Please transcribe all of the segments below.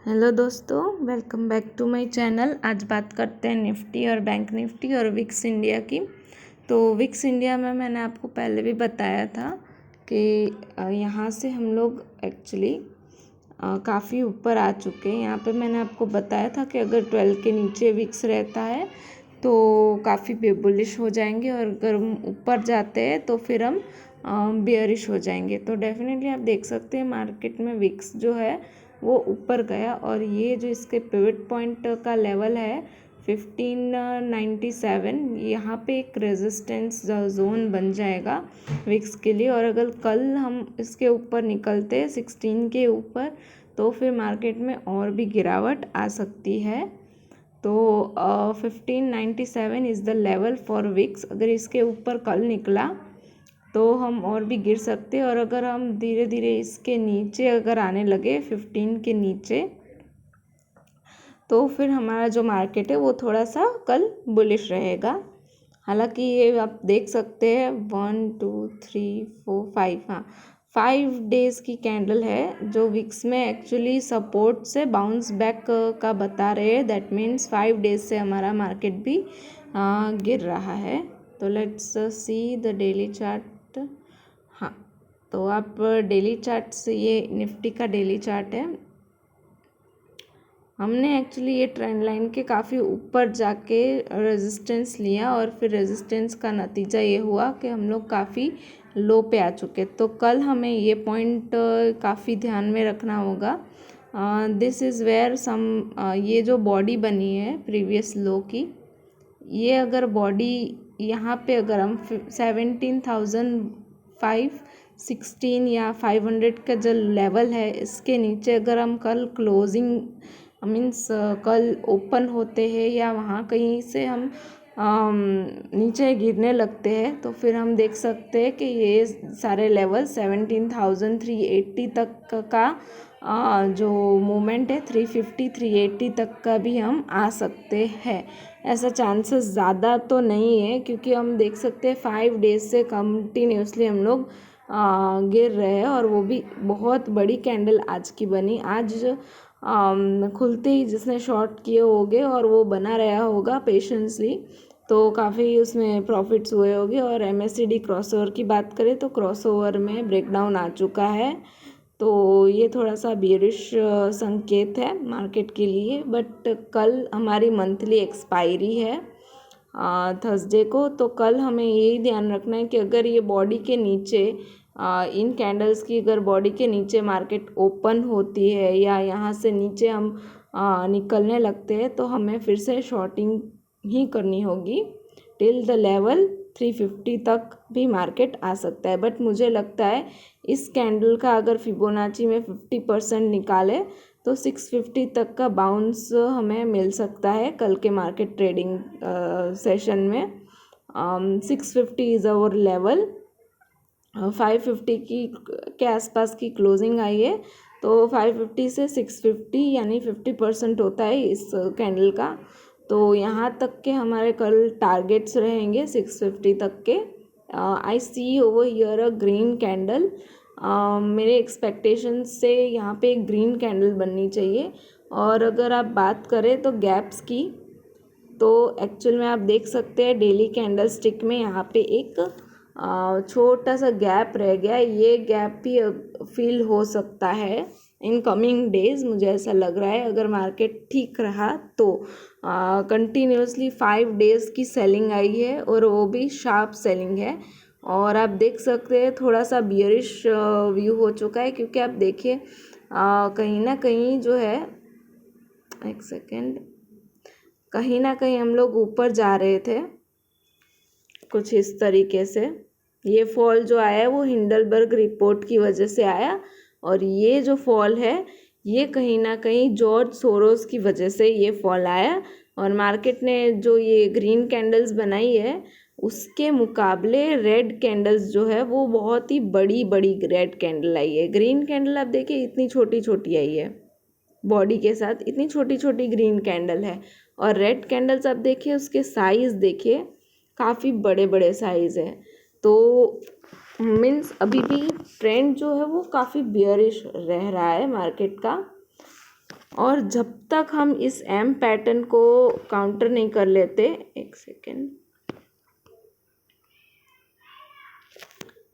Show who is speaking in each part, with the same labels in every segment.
Speaker 1: Hello दोस्तों, welcome back to my channel. आज बात करते हैं निफ्टी और बैंक निफ्टी और विक्स इंडिया की। तो विक्स इंडिया में मैंने आपको पहले भी बताया था कि यहाँ से हम लोग एक्चुअली काफ़ी ऊपर आ चुके हैं। यहाँ पे मैंने आपको बताया था कि अगर 12 के नीचे विक्स रहता है तो काफ़ी बुलिश हो जाएंगे और अगर हम ऊपर जाते हैं तो फिर हम बेयरिश हो जाएंगे। तो डेफिनेटली आप देख सकते हैं मार्केट में विक्स जो है वो ऊपर गया और ये जो इसके पिवट पॉइंट का लेवल है 1597, यहाँ पे एक रेजिस्टेंस जोन बन जाएगा विक्स के लिए। और अगर कल हम इसके ऊपर निकलते 16 के ऊपर तो फिर मार्केट में और भी गिरावट आ सकती है। तो 1597 is the level for VIX. अगर इसके ऊपर कल निकला तो हम और भी गिर सकते हैं और अगर हम धीरे धीरे इसके नीचे अगर आने लगे 15 के नीचे तो फिर हमारा जो मार्केट है वो थोड़ा सा कल बुलिश रहेगा। हालांकि ये आप देख सकते हैं 1 2 3 4 5, हाँ 5 डेज़ की कैंडल है जो विक्स में एक्चुअली सपोर्ट से बाउंस बैक का बता रहे हैं। दैट मीन्स 5 डेज से हमारा मार्केट भी गिर रहा है। तो let's see the daily chart. हाँ, तो आप डेली चार्ट से, ये निफ्टी का डेली चार्ट है। हमने एक्चुअली ये ट्रेंड लाइन के काफ़ी ऊपर जाके रेजिस्टेंस लिया और फिर रेजिस्टेंस का नतीजा ये हुआ कि हम लोग काफ़ी लो पे आ चुके। तो कल हमें ये पॉइंट काफ़ी ध्यान में रखना होगा। दिस इज़ वेयर सम, ये जो बॉडी बनी है प्रीवियस लो की, ये अगर बॉडी यहाँ पे अगर हम 17,516 या 500 का जो लेवल है इसके नीचे अगर हम कल क्लोजिंग मीन्स कल ओपन होते हैं या वहाँ कहीं से हम नीचे गिरने लगते हैं तो फिर हम देख सकते हैं कि ये सारे लेवल 17,380 तक का जो मूवमेंट है 350 380 तक का भी हम आ सकते हैं। ऐसा चांसेस ज़्यादा तो नहीं है क्योंकि हम देख सकते हैं 5 डेज से कंटिन्यूसली हम लोग गिर रहे हैं और वो भी बहुत बड़ी कैंडल आज की बनी। आज खुलते ही जिसने शॉर्ट किए होंगे और वो बना रहा होगा पेशेंसली तो काफ़ी उसमें प्रॉफिट्स हुए होंगे। और MACD क्रॉसओवर की बात करें तो क्रॉसओवर में ब्रेकडाउन आ चुका है। तो ये थोड़ा सा बेरिश संकेत है मार्केट के लिए। बट कल हमारी मंथली एक्सपायरी है थर्सडे को, तो कल हमें यही ध्यान रखना है कि अगर ये बॉडी के नीचे इन कैंडल्स की अगर बॉडी के नीचे मार्केट ओपन होती है या यहाँ से नीचे हम निकलने लगते हैं तो हमें फिर से शॉर्टिंग ही करनी होगी टिल द लेवल 350 तक भी मार्केट आ सकता है। बट मुझे लगता है इस कैंडल का अगर फिबोनाची में 50% निकाले तो 650 तक का बाउंस हमें मिल सकता है कल के मार्केट ट्रेडिंग सेशन में। 650 इज़ आवर लेवल। 550 के आसपास की क्लोजिंग आई है तो 550 से 650 यानी 50% होता है इस कैंडल का। तो यहाँ तक के हमारे कल टारगेट्स रहेंगे 650 तक के। I see over here a green candle. मेरे एक्सपेक्टेशन से यहाँ पे एक ग्रीन कैंडल बननी चाहिए। और अगर आप बात करें तो गैप्स की, तो एक्चुअल में आप देख सकते हैं डेली कैंडल स्टिक में यहाँ पे एक छोटा सा गैप रह गया। ये गैप भी फील हो सकता है इन कमिंग डेज, मुझे ऐसा लग रहा है अगर मार्केट ठीक रहा तो। कंटिन्यूसली 5 डेज़ की सेलिंग आई है और वो भी शार्प सेलिंग है। और आप देख सकते हैं थोड़ा सा बियरिश व्यू हो चुका है क्योंकि आप देखिए कहीं ना कहीं जो है, एक सेकेंड, कहीं ना कहीं हम लोग ऊपर जा रहे थे कुछ इस तरीके से। ये फॉल जो आया है वो हिंडलबर्ग रिपोर्ट की वजह से आया और ये जो फॉल है ये कहीं ना कहीं जॉर्ज सोरोस की वजह से ये फॉल आया। और मार्केट ने जो ये ग्रीन कैंडल्स बनाई है उसके मुकाबले रेड कैंडल्स जो है वो बहुत ही बड़ी बड़ी रेड कैंडल आई है। ग्रीन कैंडल आप देखिए इतनी छोटी छोटी आई है, बॉडी के साथ इतनी छोटी छोटी ग्रीन कैंडल है। और रेड कैंडल्स आप देखिए उसके साइज़ देखिए काफ़ी बड़े बड़े साइज़ है। तो मीन्स अभी भी ट्रेंड जो है वो काफ़ी बियरिश रह रहा है मार्केट का। और जब तक हम इस एम पैटर्न को काउंटर नहीं कर लेते, एक सेकेंड,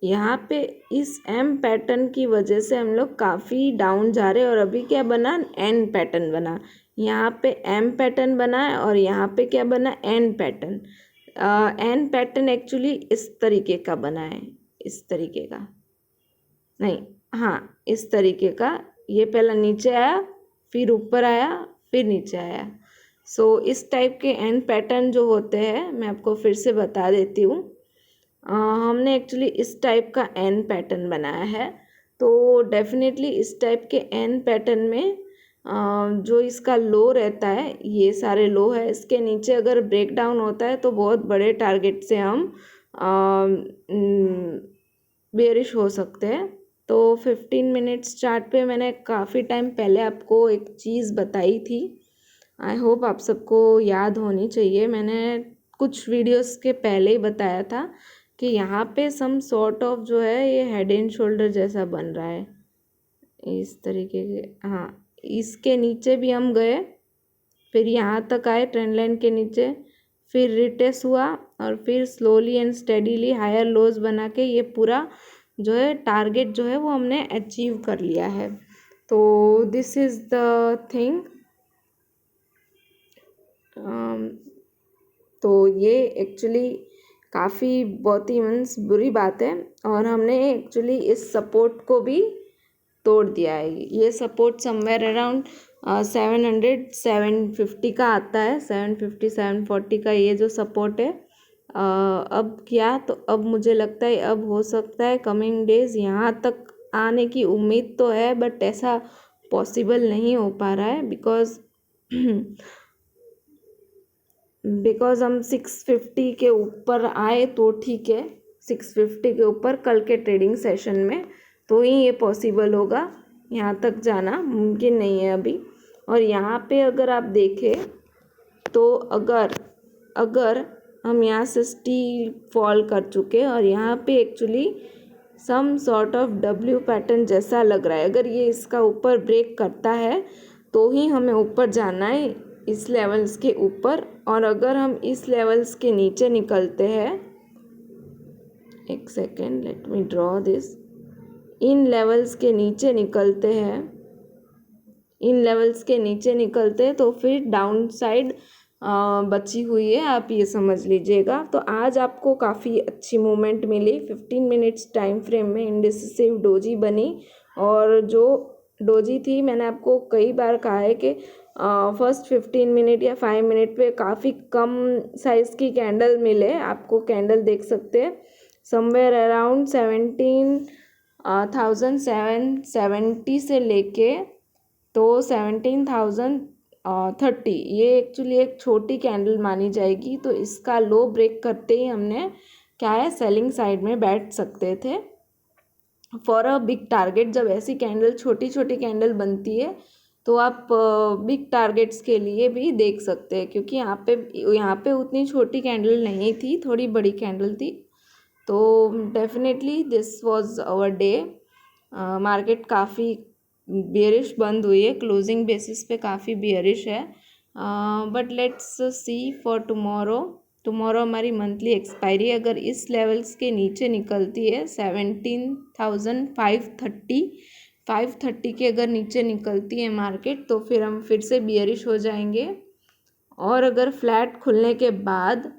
Speaker 1: यहाँ पे इस एम पैटर्न की वजह से हम लोग काफ़ी डाउन जा रहे हैं। और अभी क्या बना, एन पैटर्न बना। यहाँ पे एम पैटर्न बना है और यहाँ पे क्या बना, N pattern. N pattern actually इस तरीके का बना है, इस तरीके का नहीं, हाँ इस तरीके का। ये पहला नीचे आया, फिर ऊपर आया, फिर नीचे आया। सो इस टाइप के एन पैटर्न जो होते हैं, मैं आपको फिर से बता देती हूँ। हमने एक्चुअली इस टाइप का एन पैटर्न बनाया है। तो डेफिनेटली इस टाइप के एन पैटर्न में जो इसका लो रहता है, ये सारे लो है, इसके नीचे अगर ब्रेक डाउन होता है तो बहुत बड़े टारगेट से हम बेरिश हो सकते हैं। तो 15 मिनट्स चार्ट पे मैंने काफ़ी टाइम पहले आपको एक चीज़ बताई थी, आई होप आप सबको याद होनी चाहिए। मैंने कुछ वीडियोस के पहले ही बताया था कि यहाँ पे सम सॉर्ट ऑफ जो है ये हेड एंड शोल्डर जैसा बन रहा है, इस तरीके के। हाँ, इसके नीचे भी हम गए, फिर यहाँ तक आए ट्रेंड लाइन के नीचे, फिर रिटेस्ट हुआ और फिर slowly and steadily higher lows बना के ये पूरा जो है टारगेट जो है वो हमने अचीव कर लिया है। तो दिस इज़ द थिंग। तो ये एक्चुअली काफ़ी बहुत ही मीन्स बुरी बात है और हमने एक्चुअली इस सपोर्ट को भी तोड़ दिया है। ये सपोर्ट समवेयर अराउंड 700-750 का आता है, 750-740 का ये जो सपोर्ट है। अब क्या, तो अब मुझे लगता है अब हो सकता है कमिंग डेज यहाँ तक आने की उम्मीद तो है, बट ऐसा पॉसिबल नहीं हो पा रहा है बिकॉज हम 650 के ऊपर आए तो ठीक है, 650 के ऊपर कल के ट्रेडिंग सेशन में तो ही ये पॉसिबल होगा, यहाँ तक जाना मुमकिन नहीं है अभी। और यहाँ पे अगर आप देखें तो अगर हम यहाँ से स्टील फॉल कर चुके और यहाँ पे actually some sort of W pattern जैसा लग रहा है, अगर ये इसका ऊपर ब्रेक करता है तो ही हमें ऊपर जाना है इस लेवल्स के ऊपर। और अगर हम इस लेवल्स के नीचे निकलते हैं, एक second let me draw this, in levels के नीचे निकलते हैं, इन लेवल्स के नीचे निकलते हैं तो फिर डाउन साइड बची हुई है, आप ये समझ लीजिएगा। तो आज आपको काफ़ी अच्छी मूवमेंट मिली, 15 मिनट्स टाइम फ्रेम में इंडिसिसिव डोजी बनी। और जो डोजी थी, मैंने आपको कई बार कहा है कि फर्स्ट 15 मिनट या 5 मिनट पे काफ़ी कम साइज़ की कैंडल मिले, आपको कैंडल देख सकते हैं समवेयर अराउंड 17,770 से लेके तो 17,030, ये एक्चुअली एक छोटी कैंडल मानी जाएगी। तो इसका लो ब्रेक करते ही हमने क्या है, सेलिंग साइड में बैठ सकते थे फॉर अ बिग टारगेट। जब ऐसी कैंडल, छोटी छोटी कैंडल बनती है तो आप बिग टारगेट्स के लिए भी देख सकते हैं, क्योंकि यहाँ पे उतनी छोटी कैंडल नहीं थी, थोड़ी बड़ी कैंडल थी। तो definitely this was our day. Market काफ़ी बियरिश बंद हुई है, क्लोजिंग बेसिस पे काफ़ी बियरिश है, but let's see for tomorrow. Tomorrow हमारी मंथली एक्सपायरी अगर इस लेवल्स के नीचे निकलती है 17,530 के अगर नीचे निकलती है मार्केट, तो फिर हम फिर से बियरिश हो जाएंगे। और अगर फ्लैट खुलने के बाद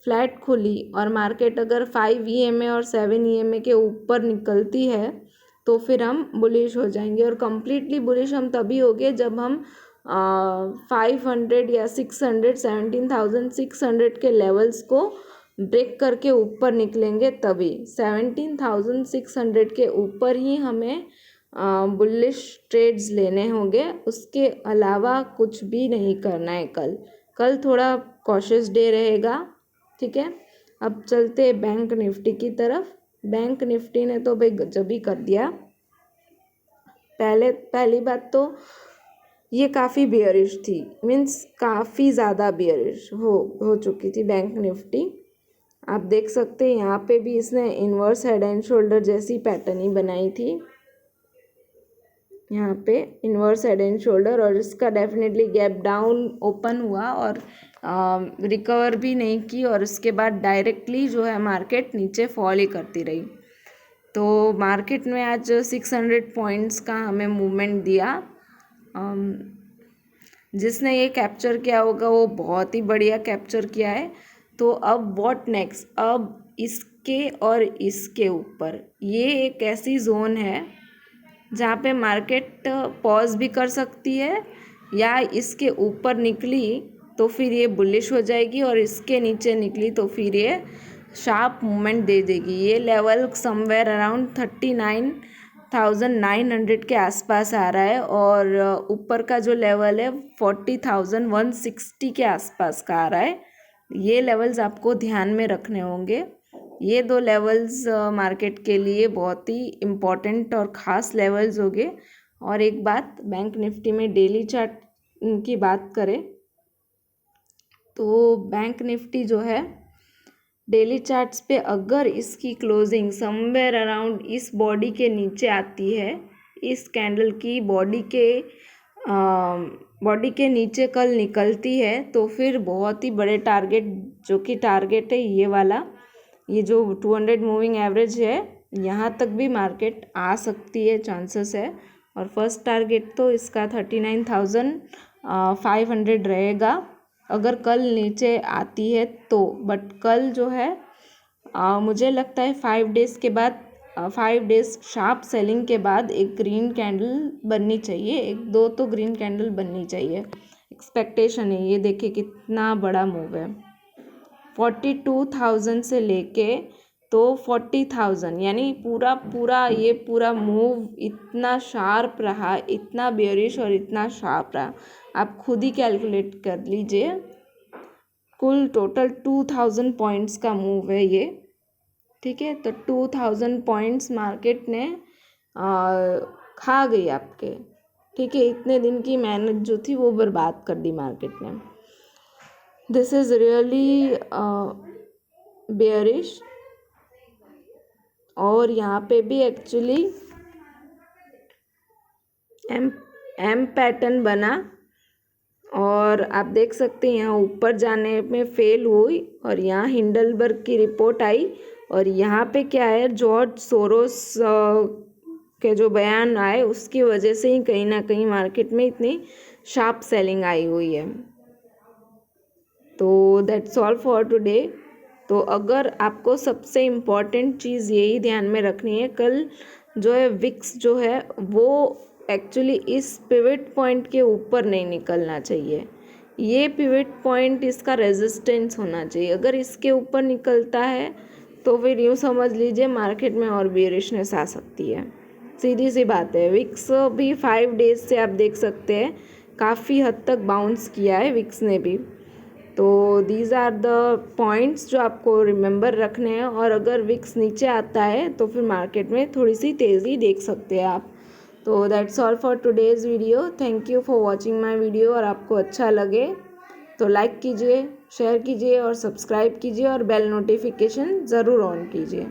Speaker 1: फ्लैट खुली और मार्केट अगर 5 EMA और 7 EMA के ऊपर निकलती है तो फिर हम बुलिश हो जाएंगे। और कम्प्लीटली बुलिश हम तभी होंगे जब हम 500 या 600, 17,600 के लेवल्स को ब्रेक करके ऊपर निकलेंगे, तभी 17,600 के ऊपर ही हमें बुलिश ट्रेड्स लेने होंगे, उसके अलावा कुछ भी नहीं करना है। कल थोड़ा कॉशियस डे रहेगा, ठीक है। अब चलते बैंक निफ्टी की तरफ। बैंक निफ्टी ने तो भाई गजब ही कर दिया। पहली बात तो ये काफ़ी बियरिश थी, मीन्स काफ़ी ज़्यादा बियरिश हो चुकी थी बैंक निफ्टी। आप देख सकते हैं यहाँ पे भी इसने इन्वर्स हेड एंड शोल्डर जैसी पैटर्न ही बनाई थी। यहाँ पे इन्वर्स हेड एंड शोल्डर, और इसका डेफिनेटली गैप डाउन ओपन हुआ और रिकवर भी नहीं की, और उसके बाद डायरेक्टली जो है मार्केट नीचे फॉल ही करती रही। तो मार्केट में आज 600 पॉइंट्स का हमें मूवमेंट दिया। जिसने ये कैप्चर किया होगा वो बहुत ही बढ़िया कैप्चर किया है। तो अब व्हाट नेक्स्ट, अब इसके और इसके ऊपर ये एक ऐसी जोन है जहाँ पे मार्केट पॉज भी कर सकती है, या इसके ऊपर निकली तो फिर ये बुलिश हो जाएगी, और इसके नीचे निकली तो फिर ये शार्प मूवमेंट दे देगी। ये लेवल समवेयर अराउंड 39,900 के आसपास आ रहा है, और ऊपर का जो लेवल है 40,160 के आसपास का आ रहा है। ये लेवल्स आपको ध्यान में रखने होंगे। ये दो लेवल्स मार्केट के लिए बहुत ही इम्पॉर्टेंट और ख़ास लेवल्स होंगे। और एक बात, बैंक निफ्टी में डेली चार्ट की बात करें तो बैंक निफ्टी जो है डेली चार्ट्स पे अगर इसकी क्लोजिंग समवेयर अराउंड इस बॉडी के नीचे आती है, इस कैंडल की बॉडी के नीचे कल निकलती है, तो फिर बहुत ही बड़े टारगेट, जो कि टारगेट है ये वाला, ये जो 200 मूविंग एवरेज है, यहाँ तक भी मार्केट आ सकती है, चांसेस है। और फर्स्ट टारगेट तो इसका 39,500 रहेगा अगर कल नीचे आती है तो। बट कल जो है मुझे लगता है 5 डेज़ के बाद, 5 डेज़ शार्प सेलिंग के बाद एक ग्रीन कैंडल बननी चाहिए, एक दो तो ग्रीन कैंडल बननी चाहिए, एक्सपेक्टेशन है। ये देखिए कितना बड़ा मूव है, 42,000 से लेके तो 40,000, यानी ये पूरा मूव इतना शार्प रहा, इतना बेयरिश और इतना शार्प रहा। आप खुद ही कैलकुलेट कर लीजिए, कुल टोटल 2000 पॉइंट्स का मूव है ये, ठीक है। तो 2000 पॉइंट्स मार्केट ने खा गई आपके, ठीक है। इतने दिन की मेहनत जो थी वो बर्बाद कर दी मार्केट ने। This is really bearish. और यहाँ पे भी एक्चुअली एम पैटर्न बना, और आप देख सकते हैं यहाँ ऊपर जाने में फेल हुई, और यहाँ हिंडलबर्ग की रिपोर्ट आई, और यहाँ पे क्या है, जॉर्ज सोरोस के जो बयान आए उसकी वजह से ही कहीं ना कहीं मार्केट में इतनी शार्प सेलिंग आई हुई है। तो दैट्स ऑल फॉर टुडे। तो अगर आपको सबसे इम्पॉर्टेंट चीज़ यही ध्यान में रखनी है, कल जो है विक्स जो है वो एक्चुअली इस पिवट पॉइंट के ऊपर नहीं निकलना चाहिए। ये पिवट पॉइंट इसका रेजिस्टेंस होना चाहिए। अगर इसके ऊपर निकलता है तो फिर यूँ समझ लीजिए मार्केट में और बेयरिशनेस आ सकती है, सीधी सी बात है। विक्स भी 5 डेज से आप देख सकते हैं काफ़ी हद तक बाउंस किया है विक्स ने भी। तो दीज आर द पॉइंट्स जो आपको रिमेंबर रखने हैं। और अगर विक्स नीचे आता है तो फिर मार्केट में थोड़ी सी तेज़ी देख सकते हैं आप। तो that's all for today's video. Thank you for watching my video. और आपको अच्छा लगे तो लाइक कीजिए, शेयर कीजिए और सब्सक्राइब कीजिए, और बेल नोटिफिकेशन ज़रूर ऑन कीजिए।